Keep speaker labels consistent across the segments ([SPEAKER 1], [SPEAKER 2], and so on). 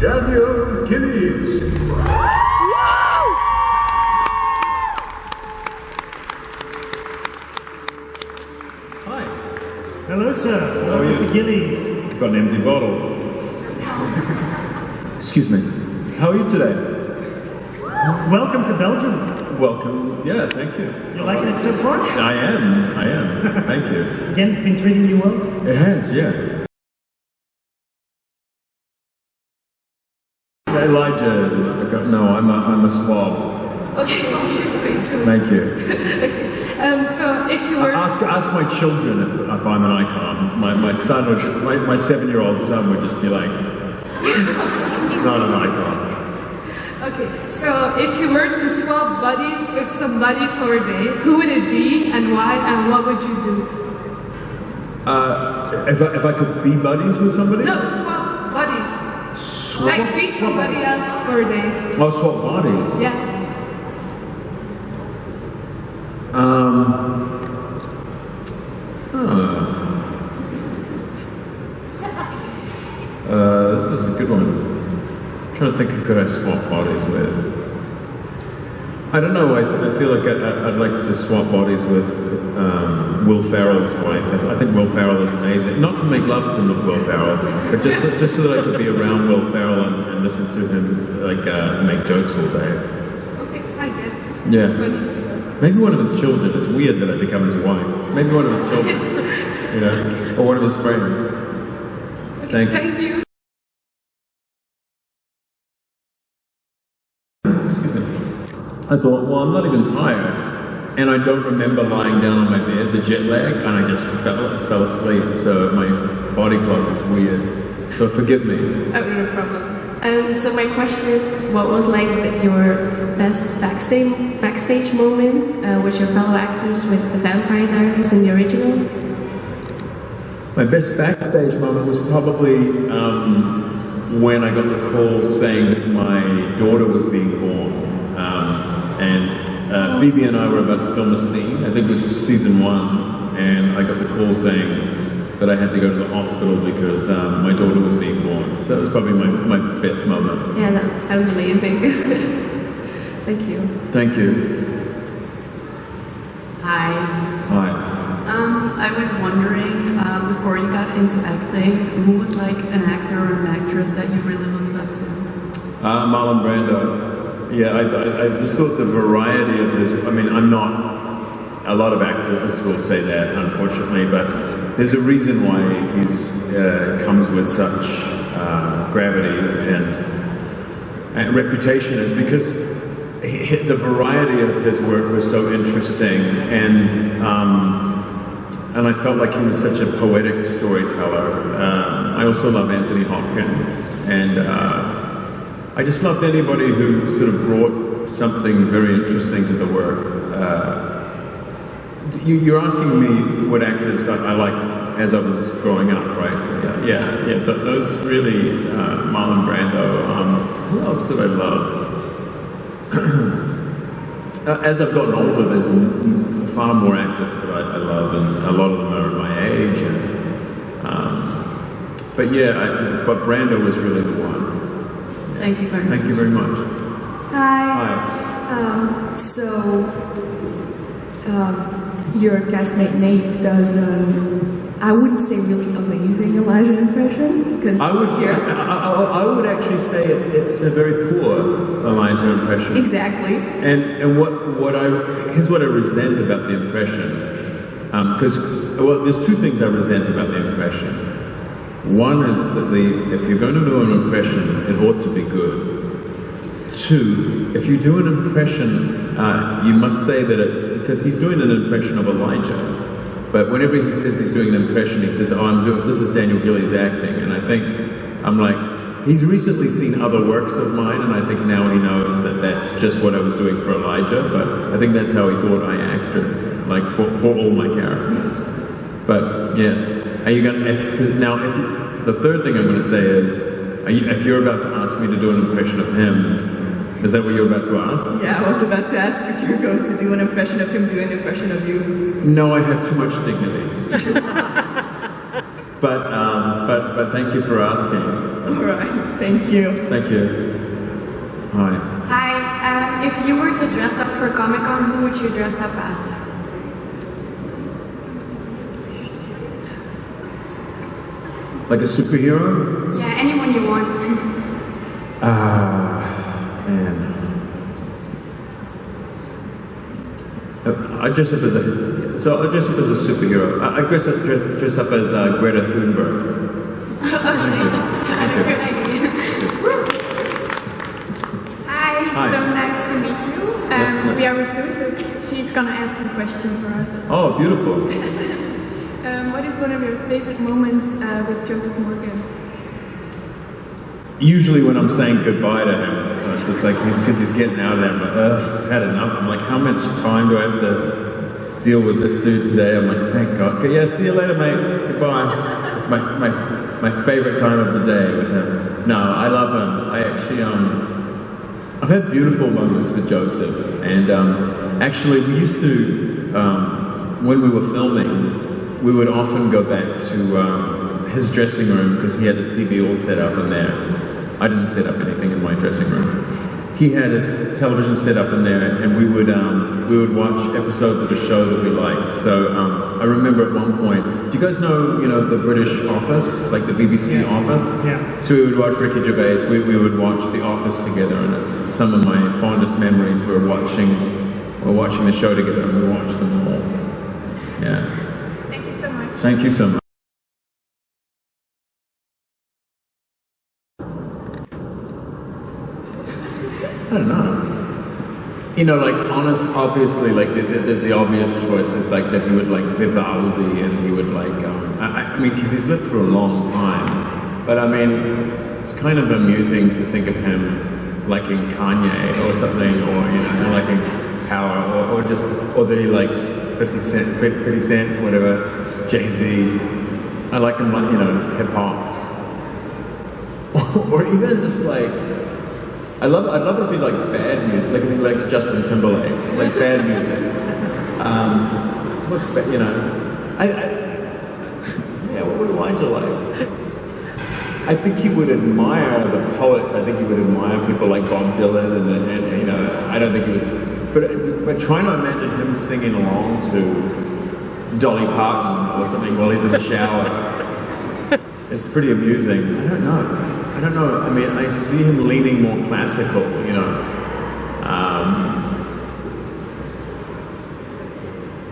[SPEAKER 1] Gillies.
[SPEAKER 2] Hi.
[SPEAKER 3] Hello, sir.
[SPEAKER 2] How are you?
[SPEAKER 3] Mr. Gillies.
[SPEAKER 2] I've got an empty bottle. Excuse me. How are you today?
[SPEAKER 3] Welcome to Belgium.
[SPEAKER 2] Welcome. Yeah, thank you.
[SPEAKER 3] You liking it so far?
[SPEAKER 2] I am. Thank you.
[SPEAKER 3] Again, it's been treating you well?
[SPEAKER 2] It has, yeah. Elijah is no, I'm a slob.
[SPEAKER 4] Okay, obviously. So.
[SPEAKER 2] Thank you.
[SPEAKER 4] So if you were...
[SPEAKER 2] Ask my children if I'm an icon. My son would, my 7-year-old son would just be like, not an icon.
[SPEAKER 4] Okay, so if you were to swap bodies with somebody for a day, who would it be and why and what would you do?
[SPEAKER 2] If I could be buddies with somebody?
[SPEAKER 4] No, swap bodies. Like be somebody else for a day.
[SPEAKER 2] Oh, swap bodies?
[SPEAKER 4] Yeah.
[SPEAKER 2] This is a good one. I'm trying to think who could I swap bodies with. I don't know, I feel like I'd like to swap bodies with Will Ferrell's wife. I think Will Ferrell is amazing. Not to make love to Will Ferrell, but just so that I could be around Will Ferrell and listen to him like make jokes all day.
[SPEAKER 4] Okay, I get it.
[SPEAKER 2] Yeah.
[SPEAKER 4] It's funny, so.
[SPEAKER 2] Maybe one of his children. It's weird that I become his wife. Maybe one of his children, you know, or one of his friends.
[SPEAKER 4] Okay,
[SPEAKER 2] Thank you. Excuse me. I thought, well, I'm not even tired, and I don't remember lying down on my bed, the jet lag, and I just fell asleep. So my body clock is weird. So forgive me.
[SPEAKER 4] Oh, no problem.
[SPEAKER 5] So my question is, what was like your best backstage moment with your fellow actors with the Vampire Diaries and the originals?
[SPEAKER 2] My best backstage moment was probably when I got the call saying that my daughter was being born, and Phoebe and I were about to film a scene. I think it was season 1, and I got the call saying that I had to go to the hospital because my daughter was being born. So that was probably my best moment.
[SPEAKER 5] Yeah, that sounds amazing. Thank you.
[SPEAKER 2] Thank you.
[SPEAKER 6] Hi.
[SPEAKER 2] Hi.
[SPEAKER 6] I was wondering, before you got into acting, who was like an actor or an actress that you really looked up to?
[SPEAKER 2] Marlon Brando. Yeah, I just thought the variety of his, I mean, I'm not, a lot of actors will say that, unfortunately, but there's a reason why he's comes with such gravity and reputation, is because the variety of his work was so interesting, and I felt like he was such a poetic storyteller. I also love Anthony Hopkins, and I just loved anybody who sort of brought something very interesting to the work. You're asking me what actors I like as I was growing up, right? Yeah. Those really, Marlon Brando. Who else did I love? As I've gotten older, there's far more actors that I love, and a lot of them are my age. But yeah, but Brando was really the one.
[SPEAKER 6] Thank you very much.
[SPEAKER 2] Thank you very much.
[SPEAKER 7] Hi. Your castmate Nate does I wouldn't say really amazing Elijah impression, because
[SPEAKER 2] I would actually say it's a very poor Elijah impression.
[SPEAKER 7] Exactly.
[SPEAKER 2] And here's what I resent about the impression, because there's two things I resent about the impression. One is that if you're going to do an impression, it ought to be good. Two, if you do an impression, you must say that it's because he's doing an impression of Elijah. But whenever he says he's doing an impression, he says, this is Daniel Gillies acting. And I think, I'm like, he's recently seen other works of mine, and I think now he knows that that's just what I was doing for Elijah. But I think that's how he thought I acted, like for all my characters. But yes, are you going to, the third thing I'm going to say is, if you're about to ask me to do an impression of him, is that what you're about to ask?
[SPEAKER 7] Yeah, I was about to ask if you're going to do an impression of him doing an impression of you.
[SPEAKER 2] No, I have too much dignity. But thank you for asking.
[SPEAKER 7] All right, thank you.
[SPEAKER 2] Thank you. Hi.
[SPEAKER 6] Hi, if you were to dress up for Comic-Con, who would you dress up as?
[SPEAKER 2] Like a superhero?
[SPEAKER 6] Yeah, anyone you want.
[SPEAKER 2] Man. I dress up as a superhero. I dress up as Greta Thunberg.
[SPEAKER 1] Hi, so nice to meet you. We are with Sue, so she's gonna ask a question for us.
[SPEAKER 2] Oh, beautiful.
[SPEAKER 1] What is one of your favorite moments with Joseph Morgan?
[SPEAKER 2] Usually when I'm saying goodbye to him, it's just like because he's getting out of there. I'm like, I've had enough. I'm like, how much time do I have to deal with this dude today? I'm like, thank God. Okay, yeah, see you later, mate. Goodbye. It's my favorite time of the day with him. No, I love him. I actually I've had beautiful moments with Joseph, and actually we used to when we were filming, we would often go back to his dressing room because he had the TV all set up in there. I didn't set up anything in my dressing room. He had his television set up in there, and we would watch episodes of a show that we liked. So I remember at one point, do you guys know the British Office, like the BBC Office?
[SPEAKER 3] Yeah.
[SPEAKER 2] So we would watch Ricky Gervais. We would watch The Office together, and it's some of my fondest memories. We're watching the show together, and we watched them all. Yeah.
[SPEAKER 1] Thank you so much.
[SPEAKER 2] Thank you so much. I don't know. Like obviously, like there's the obvious choices, like that he would like Vivaldi, and he would like, I mean, because he's lived for a long time. But I mean, it's kind of amusing to think of him liking Kanye or something, or liking Power, or that he likes 50 Cent, whatever, Jay-Z. I like him, hip hop, or even just like. I'd love it if he liked bad music, like if he likes Justin Timberlake, like bad music. What would Elijah like? I think he would admire the poets. I think he would admire people like Bob Dylan, and I don't think he would. But trying to imagine him singing along to Dolly Parton or something while he's in the shower, it's pretty amusing. I don't know. I mean, I see him leaning more classical,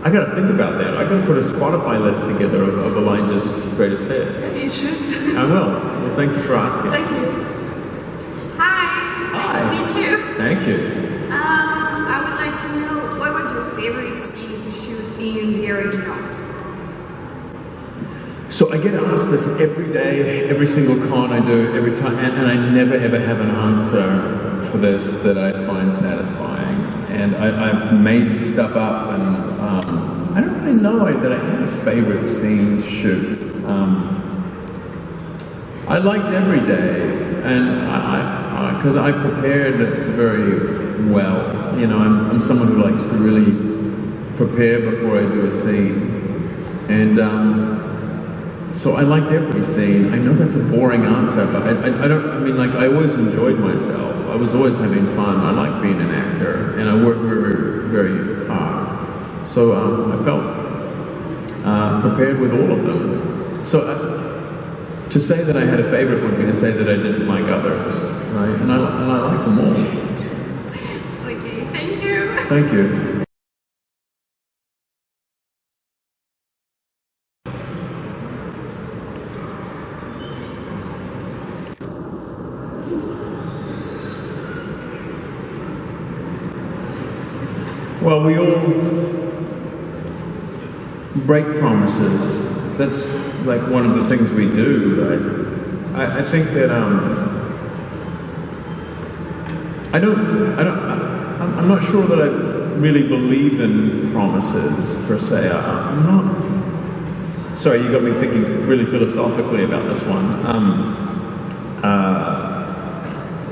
[SPEAKER 2] I gotta think about that. I gotta put a Spotify list together of Elijah's greatest hits.
[SPEAKER 1] You should.
[SPEAKER 2] I will. Well, thank you for asking.
[SPEAKER 1] Thank you.
[SPEAKER 6] Hi, nice to meet you.
[SPEAKER 2] Thank you.
[SPEAKER 6] I would like to know, what was your favorite scene to shoot in the originals?
[SPEAKER 2] So I get asked this every day, every single con I do, every time, and I never ever have an answer for this that I find satisfying. And I've made stuff up, and I don't really know that I had a favorite scene to shoot. I liked every day, and because I prepared very well. I'm someone who likes to really prepare before I do a scene, and. So I liked every scene. I know that's a boring answer, but I always enjoyed myself. I was always having fun. I like being an actor, and I worked very, very hard. So I felt prepared with all of them. So to say that I had a favorite would be to say that I didn't like others, right? And I like them all.
[SPEAKER 6] Okay, thank you.
[SPEAKER 2] Thank you. Well, we all break promises. That's like one of the things we do, right? I think that I'm not sure that I really believe in promises per se. I'm not. Sorry, you got me thinking really philosophically about this one.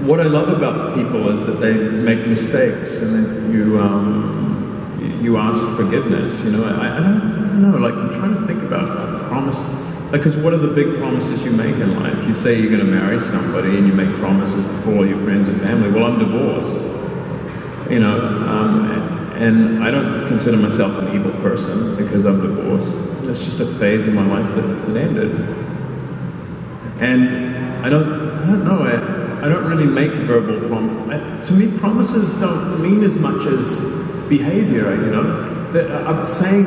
[SPEAKER 2] What I love about people is that they make mistakes, and then you ask forgiveness. I don't know. Like, I'm trying to think about a promise. Because what are the big promises you make in life? You say you're going to marry somebody and you make promises before all your friends and family. Well, I'm divorced, you know, and I don't consider myself an evil person because I'm divorced. That's just a phase in my life that ended. And I don't know, I don't really make verbal promises. To me, promises don't mean as much as behavior, you know. I'm saying,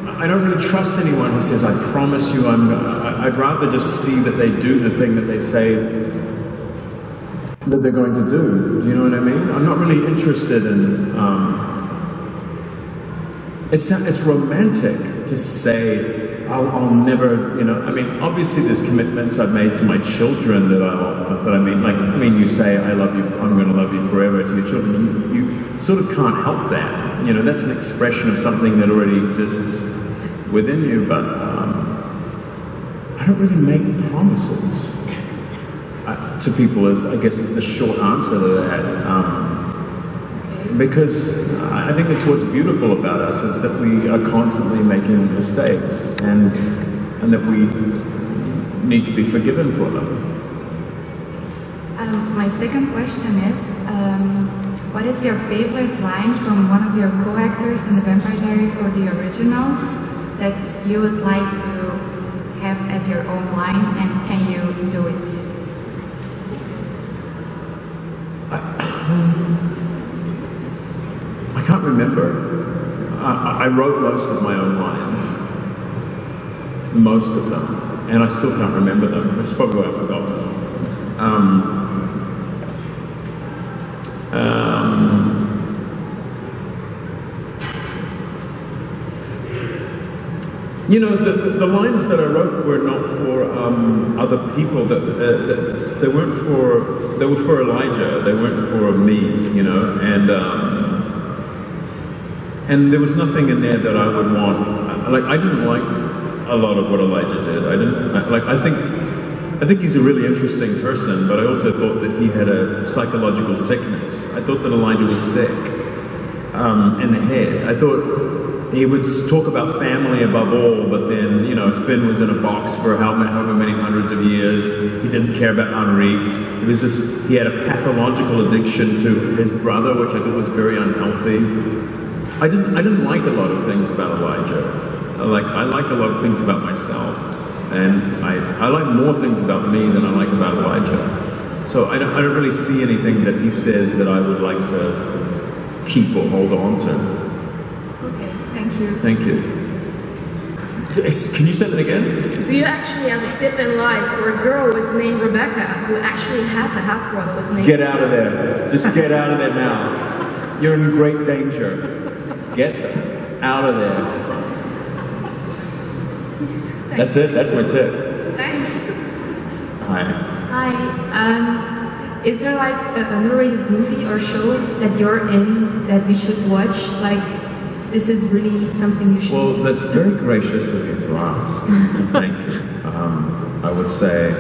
[SPEAKER 2] I don't really trust anyone who says, I promise you I'd rather just see that they do the thing that they say that they're going to do. Do you know what I mean? I'm not really interested in, it's romantic to say, I'll never, you know, I mean, obviously there's commitments I've made to my children you say, I love you, I'm going to love you forever to your children. You sort of can't help that. You know, that's an expression of something that already exists within you, but I don't really make promises to people, I guess is the short answer to that. Because I think it's what's beautiful about us is that we are constantly making mistakes and that we need to be forgiven for them.
[SPEAKER 8] My second question is, what is your favorite line from one of your co-actors in the Vampire Diaries or the originals that you would like to have as your own line, and can you do it?
[SPEAKER 2] I can't remember. I wrote most of my own lines, most of them, and I still can't remember them, which is probably why I forgot them. You know, the lines that I wrote were not for other people. They weren't for. They were for Elijah. They weren't for me. You know, and there was nothing in there that I would want. Like, I didn't like a lot of what Elijah did. I think he's a really interesting person, but I also thought that he had a psychological sickness. I thought that Elijah was sick in the head. I thought he would talk about family above all, but then, you know, Finn was in a box for however many hundreds of years. He didn't care about Henrique. He had a pathological addiction to his brother, which I thought was very unhealthy. I didn't like a lot of things about Elijah. I like a lot of things about myself. And I like more things about me than I like about Elijah. So I don't really see anything that he says that I would like to keep or hold on to.
[SPEAKER 8] Okay, thank you.
[SPEAKER 2] Thank you. Can you say that again?
[SPEAKER 9] Do you actually have a tip in life for a girl with the name Rebecca who actually has a half-brother with the name
[SPEAKER 2] Get out of there. Just get out of there now. You're in great danger. Get out of there. That's it? That's my tip.
[SPEAKER 9] Thanks.
[SPEAKER 2] Hi.
[SPEAKER 8] Hi. Is there like an underrated movie or show that you're in that we should watch? Like, this is really something you should.
[SPEAKER 2] Well, that's very gracious of you to ask. Thank you. I would say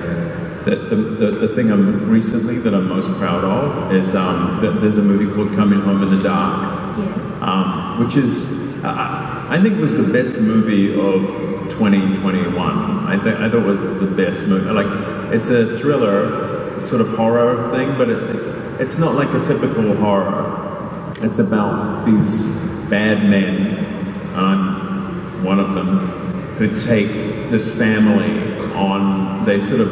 [SPEAKER 2] that the thing recently that I'm most proud of is that there's a movie called Coming Home in the Dark.
[SPEAKER 8] Yes.
[SPEAKER 2] Which is, I think was the best movie of 2021. I thought it was the best movie. Like, it's a thriller, sort of horror thing, but it's not like a typical horror. It's about these bad men, one of them, who take this family on. They sort of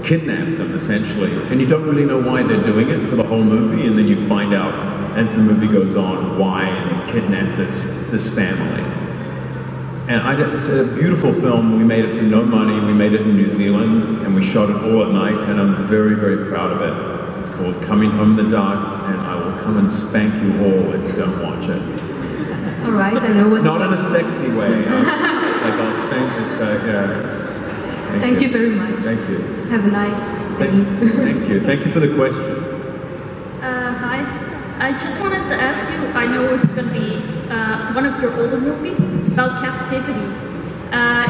[SPEAKER 2] kidnap them, essentially, and you don't really know why they're doing it for the whole movie, and then you find out as the movie goes on why they've kidnapped this family. And it's a beautiful film. We made it for no money. We made it in New Zealand, and we shot it all at night, and I'm very, very proud of it. It's called Coming Home in the Dark, and I will come and spank you all if you don't watch it.
[SPEAKER 8] All right, I know what.
[SPEAKER 2] Not in a sexy way. Like, I'll spank it. Yeah.
[SPEAKER 8] Thank you very much.
[SPEAKER 2] Thank you.
[SPEAKER 8] Have a nice day.
[SPEAKER 2] Thank you. Thank you for the question.
[SPEAKER 9] Hi. I just wanted to ask you, I know it's going to be one of your older movies about captivity.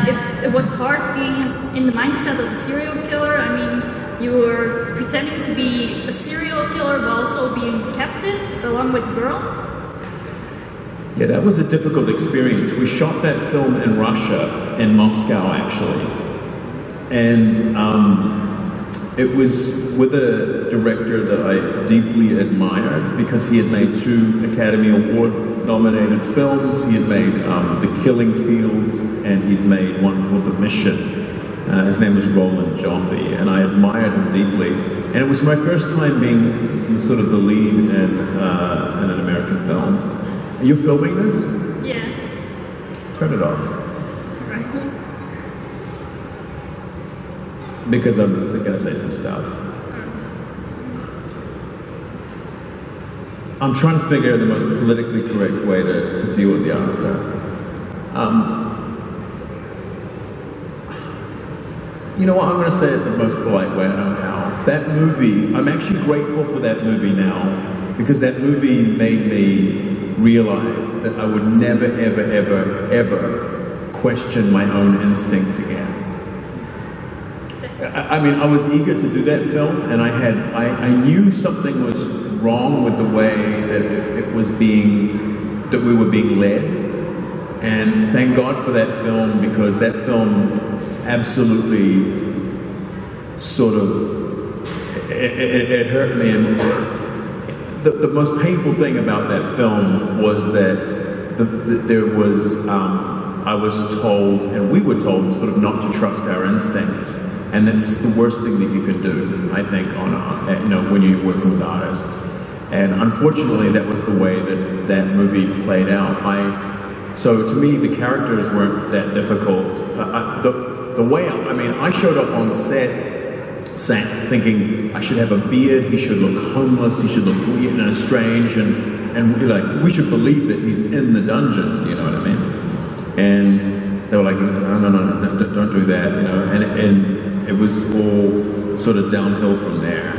[SPEAKER 9] If it was hard being in the mindset of a serial killer, I mean, you were pretending to be a serial killer but also being captive along with the girl?
[SPEAKER 2] Yeah, that was a difficult experience. We shot that film in Russia, in Moscow actually. And it was with a director that I deeply admired because he had made 2 Academy Award nominated films. He had made The Killing Fields and he'd made one called The Mission. His name was Roland Joffe, and I admired him deeply. And it was my first time being sort of the lead in an American film. Are you filming this?
[SPEAKER 9] Yeah.
[SPEAKER 2] Turn it off.
[SPEAKER 9] Right.
[SPEAKER 2] Because I'm going to say some stuff. I'm trying to figure out the most politically correct way to deal with the answer. You know what, I'm going to say it the most polite way I know how. That movie, I'm actually grateful for that movie now, because that movie made me realize that I would never, ever, ever, ever question my own instincts again. I mean, I was eager to do that film, and I knew something was wrong with the way that that we were being led. And thank God for that film, because that film absolutely sort of, it hurt me. And the most painful thing about that film was that there was, I was told, and we were told, sort of not to trust our instincts. And that's the worst thing that you can do, I think, when you're working with artists. And unfortunately, that was the way that movie played out. So to me, the characters weren't that difficult. The way, I showed up on set thinking I should have a beard, he should look homeless, he should look weird and strange, and we should believe that he's in the dungeon, you know what I mean? And they were like, no, don't do that, and it was all sort of downhill from there.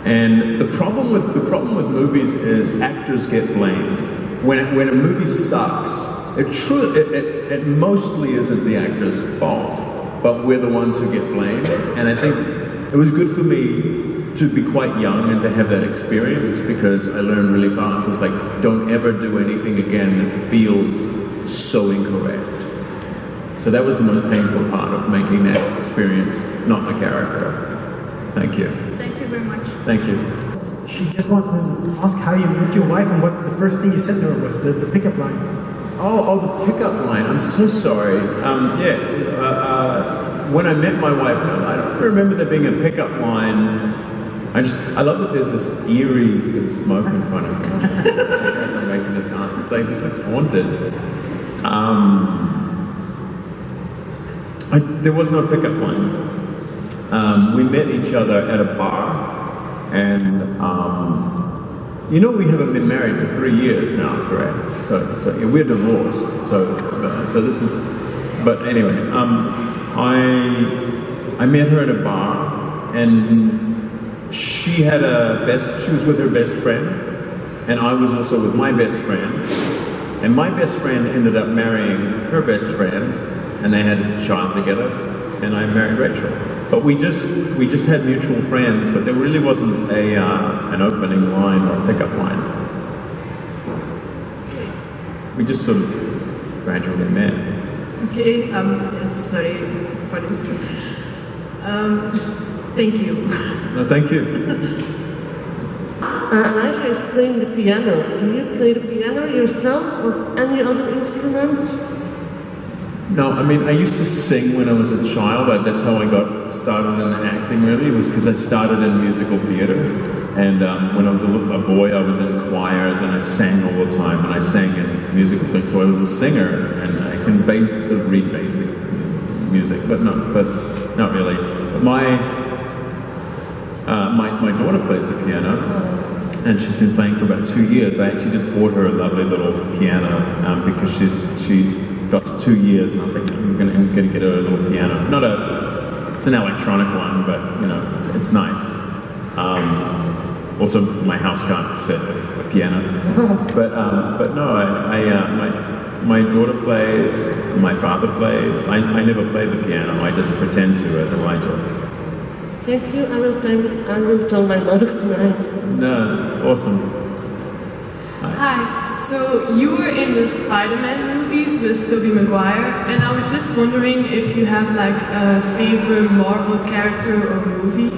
[SPEAKER 2] And the problem with movies is actors get blamed. When a movie sucks, it mostly isn't the actor's fault, but we're the ones who get blamed. And I think it was good for me to be quite young and to have that experience, because I learned really fast. I was like, don't ever do anything again that feels so incorrect. So that was the most painful part of making that experience, not the character. Thank you.
[SPEAKER 9] Thank you very much.
[SPEAKER 2] Thank you.
[SPEAKER 3] She just wanted to ask how you met your wife and what the first thing you said to her was, the pickup line.
[SPEAKER 2] Oh, the pickup line. I'm so sorry. When I met my wife, I don't remember there being a pickup line. I love that there's this eerie sort of smoke in front of me. As I'm making this sound, it's like, this looks haunted. There was no pickup line. We met each other at a bar, and we haven't been married for 3 years now, correct? So yeah, we're divorced. So this is, but anyway, I met her at a bar, and she was with her best friend, and I was also with my best friend, and my best friend ended up marrying her best friend, and they had a child together, and I married Rachel. But we just had mutual friends, but there really wasn't an opening line or a pickup line. We just sort of gradually met.
[SPEAKER 10] Okay, sorry for this. Thank you.
[SPEAKER 2] No, thank you.
[SPEAKER 10] Elijah is playing the piano. Do you play the piano yourself or any other instrument?
[SPEAKER 2] No, I used to sing when I was a child. That's how I got started in acting, really. It was because I started in musical theater. And when I was a boy, I was in choirs, and I sang all the time, and I sang in musical things. So I was a singer, and I can sort of read basic music, but not really. But my daughter plays the piano, and she's been playing for about 2 years. I actually just bought her a lovely little piano because she got to 2 years, and I was like, I'm going to get her a little piano. It's an electronic one, but it's nice. Also, my house can't fit a piano. But no, my daughter plays, my father played. I never played the piano. I just pretend to as Elijah.
[SPEAKER 10] Thank you. I will tell my mother tonight.
[SPEAKER 2] No, awesome.
[SPEAKER 4] Hi. So you were in the Spider-Man movies with Tobey Maguire, and I was just wondering if you have like a favorite Marvel character or movie?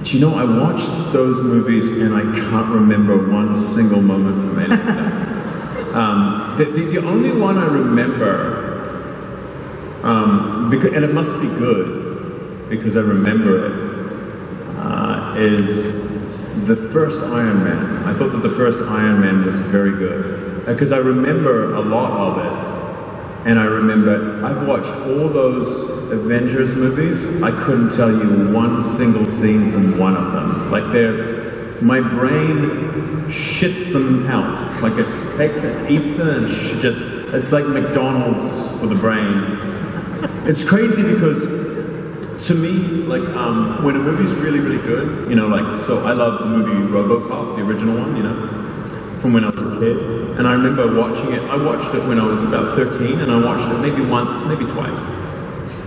[SPEAKER 2] Do you know, I watched those movies and I can't remember one single moment from any of them. The only one I remember, and it must be good, because I remember it, is the first Iron Man. I thought that the first Iron Man was very good, because I remember a lot of it, and I remember I've watched all those Avengers movies. I couldn't tell you one single scene from one of them. Like my brain shits them out. Like it takes it, eats them, and it's like McDonald's for the brain. It's crazy because, to me, like, when a movie's really, really good, you know, like, so I love the movie RoboCop, the original one, you know, from when I was a kid. And I remember watching it. I watched it when I was about 13, and I watched it maybe once, maybe twice.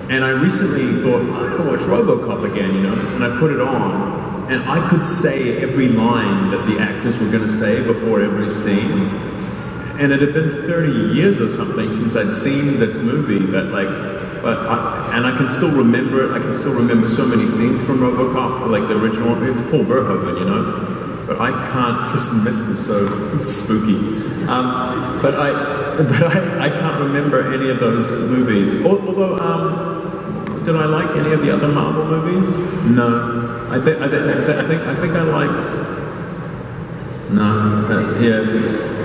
[SPEAKER 2] And I recently thought, I'm gonna watch RoboCop again, you know, and I put it on, and I could say every line that the actors were gonna say before every scene. And it had been 30 years or something since I'd seen this movie, but I can still remember it. I can still remember so many scenes from RoboCop, like the original one. It's Paul Verhoeven, you know, but I can't. This mist is so spooky. But I can't remember any of those movies. Although, did I like any of the other Marvel movies? No. I think I liked. No. Yeah.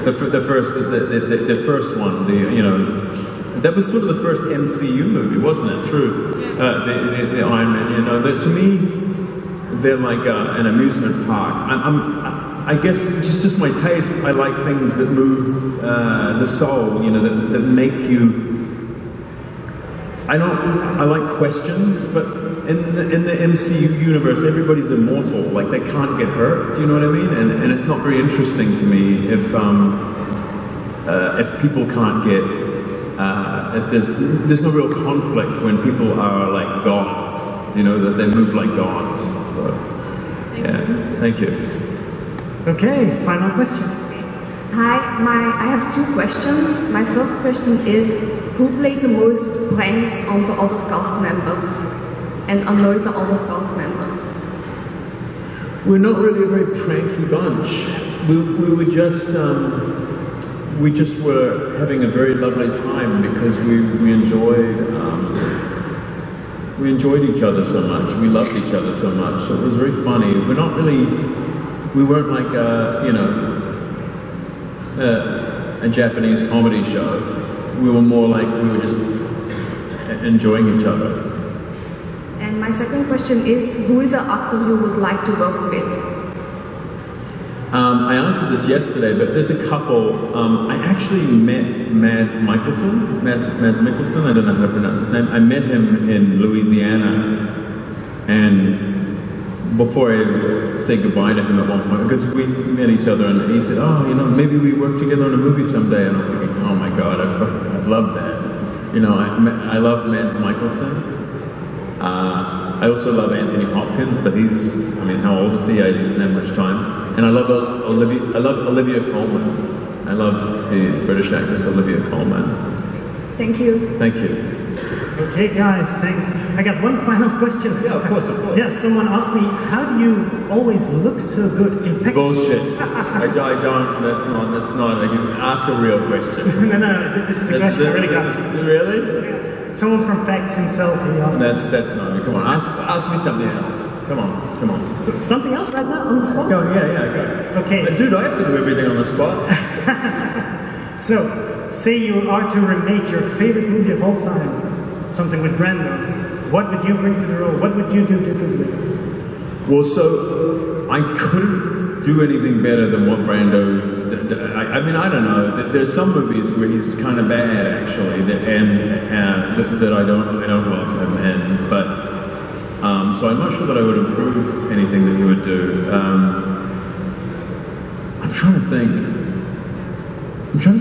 [SPEAKER 2] The first one. You know. That was sort of the first MCU movie, wasn't it? True. The Iron Man, you know. To me, they're like an amusement park. I guess it's just my taste. I like things that move the soul, you know, that make you. I like questions, but in the MCU universe, everybody's immortal. Like they can't get hurt. Do you know what I mean? And it's not very interesting to me if people can't get. There's no real conflict when people are like gods, you know, that they move like gods. So, yeah, thank you.
[SPEAKER 3] Okay, final question.
[SPEAKER 11] Hi, I have two questions. My first question is, who played the most pranks on the other cast members and annoyed the other cast members?
[SPEAKER 2] We're not really a very pranky bunch. We were just... we just were having a very lovely time because we enjoyed each other so much. We loved each other so much. So it was very funny. We weren't like a Japanese comedy show. We were more like we were just enjoying each other.
[SPEAKER 11] And my second question is, who is an actor you would like to work with?
[SPEAKER 2] I answered this yesterday, but there's a couple. I actually met Mads Mikaelson. Mads Mikaelson, I don't know how to pronounce his name. I met him in Louisiana, and before I said goodbye to him at one point, because we met each other, and he said, oh, you know, maybe we work together on a movie someday. And I was thinking, oh my God, I'd love that. You know, I love Mads Mikaelson. I also love Anthony Hopkins, but how old is he? I didn't have much time. And I love Olivia Colman. I love the British actress Olivia Colman.
[SPEAKER 11] Thank you.
[SPEAKER 2] Thank you.
[SPEAKER 3] Okay, guys, thanks. I got one final question.
[SPEAKER 2] Yeah, of course.
[SPEAKER 3] Yeah, someone asked me, how do you always look so good in tech?
[SPEAKER 2] Bullshit. I don't. That's not. I can ask a real question.
[SPEAKER 3] No, this is a question I really got.
[SPEAKER 2] Really?
[SPEAKER 3] Someone from Facts himself, he asked.
[SPEAKER 2] That's not. Come on, ask me something else. Come on.
[SPEAKER 3] So, something else right now on the spot?
[SPEAKER 2] Go, go.
[SPEAKER 3] Okay.
[SPEAKER 2] Dude, I have to do everything on the spot.
[SPEAKER 3] So, say you are to remake your favorite movie of all time, something with Brando. What would you bring to the role? What would you do differently?
[SPEAKER 2] Well, so I couldn't do anything better than what Brando. I don't know. There's some movies where he's kind of bad, actually, that I don't love him in. But so I'm not sure that I would improve anything that he would do. I'm trying to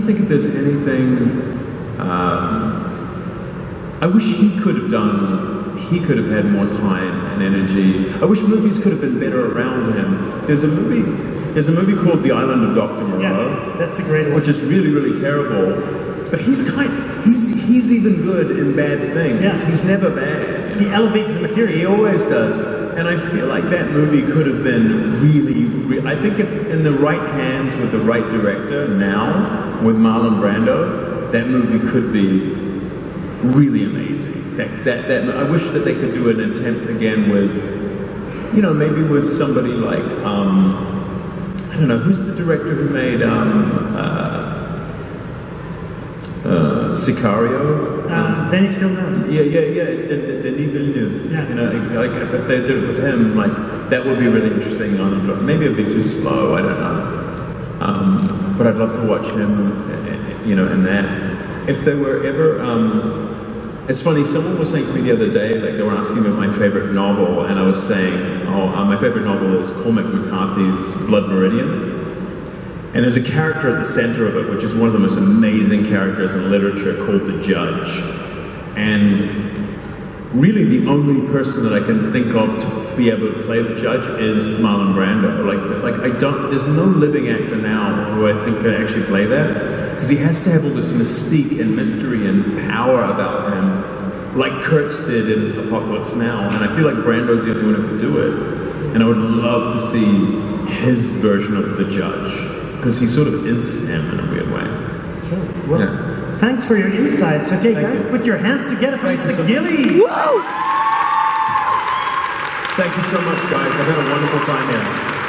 [SPEAKER 2] think if there's anything. I wish he could have had more time and energy. I wish movies could have been better around him. There's a movie There's a movie called The Island of Dr. Moreau.
[SPEAKER 3] Yeah, that's a great one.
[SPEAKER 2] Which is really, really terrible. But he's even good in bad things.
[SPEAKER 3] Yeah.
[SPEAKER 2] He's never bad.
[SPEAKER 3] He elevates the material.
[SPEAKER 2] He always does. And I feel like that movie could have been really, I think if in the right hands with the right director now, with Marlon Brando, that movie could be really amazing. I wish that they could do an attempt again with, maybe with somebody like, I don't know, who's the director who made Sicario?
[SPEAKER 3] Denis Villeneuve.
[SPEAKER 2] Yeah, Denis Villeneuve.
[SPEAKER 3] Yeah.
[SPEAKER 2] Like if they did it with him, like that would be really interesting. Maybe it'd be too slow. I don't know. But I'd love to watch him, in that. If they were ever, it's funny. Someone was saying to me the other day, like they were asking me about my favorite novel, and I was saying, my favorite novel is Cormac McCarthy's Blood Meridian. And there's a character at the center of it, which is one of the most amazing characters in literature, called the Judge. And really the only person that I can think of to be able to play the Judge is Marlon Brando. There's no living actor now who I think can actually play that. Because he has to have all this mystique and mystery and power about him, like Kurtz did in Apocalypse Now. And I feel like Brando's the only one who could do it. And I would love to see his version of the Judge. Because he sort of is him in a weird way.
[SPEAKER 3] Sure. Well, thanks for your insights. Okay, guys, put your hands together for Mr. Gillies.
[SPEAKER 2] Thank you so much, guys. I've had a wonderful time here.